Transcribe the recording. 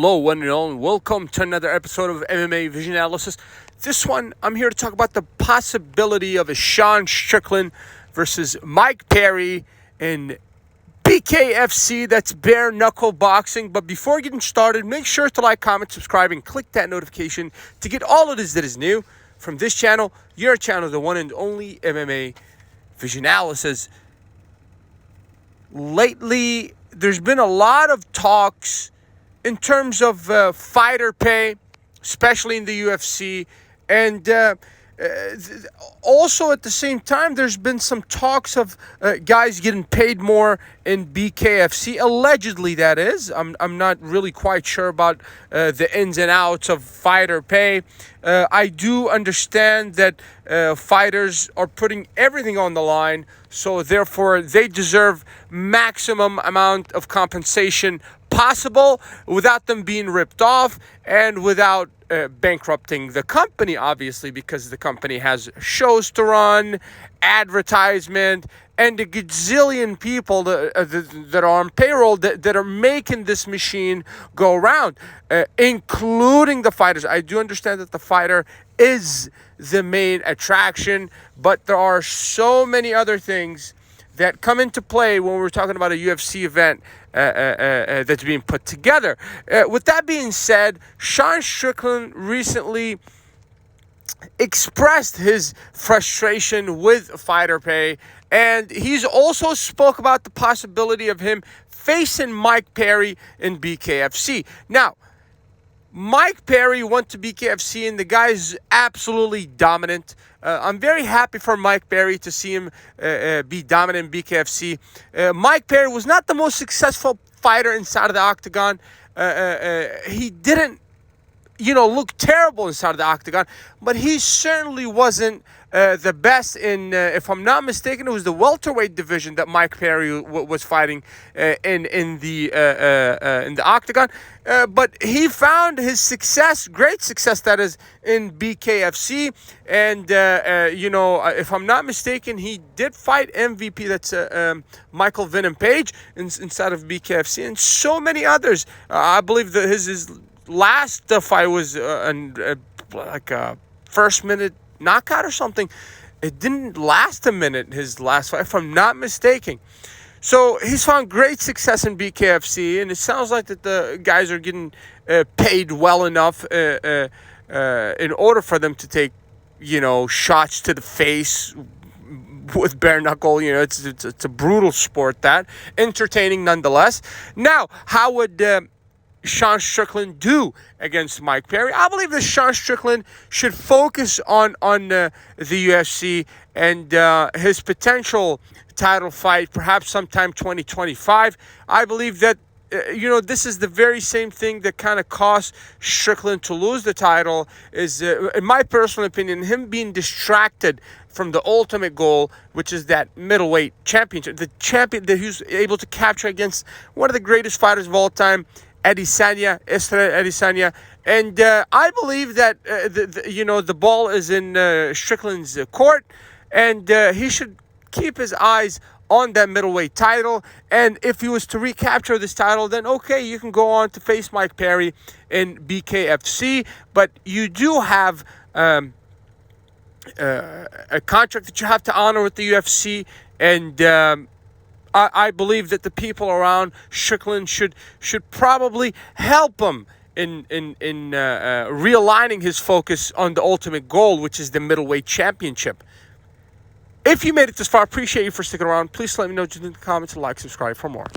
Hello, one and all, and welcome to another episode of MMA Vision Analysis. This one, I'm here to talk about the possibility of a Sean Strickland versus Mike Perry in BKFC. That's bare knuckle boxing. But before getting started, make sure to like, comment, subscribe, and click that notification to get all of this that is new from this channel, your channel, the one and only MMA Vision Analysis. Lately, there's been a lot of talks in terms of fighter pay, especially in the UFC, and also at the same time, there's been some talks of guys getting paid more in BKFC, allegedly that is. I'm not really quite sure about the ins and outs of fighter pay. I do understand that fighters are putting everything on the line, so therefore they deserve maximum amount of compensation possible without them being ripped off and without bankrupting the company, obviously, because the company has shows to run, advertisement, and a gazillion people that are on payroll that are making this machine go around, including the fighters. I do understand that the fighter is the main attraction, but there are so many other things that come into play when we're talking about a UFC event that's being put together. With that being said, Sean Strickland recently expressed his frustration with fighter pay, and he's also spoke about the possibility of him facing Mike Perry in BKFC. Now, Mike Perry went to BKFC, and the guy's absolutely dominant. I'm very happy for Mike Perry to see him be dominant in BKFC. Mike Perry was not the most successful fighter inside of the octagon. He didn't, look terrible inside of the octagon, but he certainly wasn't the best in, if I'm not mistaken, it was the welterweight division that Mike Perry was fighting in the octagon. But he found his success, great success that is, in BKFC. And, if I'm not mistaken, he did fight MVP, that's Michael Venom Page, inside of BKFC, and so many others. I believe that his last fight was like a first-minute knockout or something. It didn't last a minute, his last fight, if I'm not mistaken. So he's found great success in BKFC, and it sounds like that the guys are getting paid well enough in order for them to take, shots to the face with bare knuckle. It's a brutal sport, that entertaining nonetheless. Now, how would Sean Strickland do against Mike Perry? I believe that Sean Strickland should focus on the UFC and his potential title fight, perhaps sometime 2025. I believe that this is the very same thing that kind of cost Strickland to lose the title, is, in my personal opinion, him being distracted from the ultimate goal, which is that middleweight championship, the champion that he was able to capture against one of the greatest fighters of all time, Israel Adesanya. And I believe that the ball is in Strickland's court, and he should keep his eyes on that middleweight title. And if he was to recapture this title, then okay, you can go on to face Mike Perry in BKFC. But you do have a contract that you have to honor with the UFC, and I believe that the people around Strickland should probably help him in realigning his focus on the ultimate goal, which is the middleweight championship. If you made it this far, I appreciate you for sticking around. Please let me know in the comments and like, subscribe for more.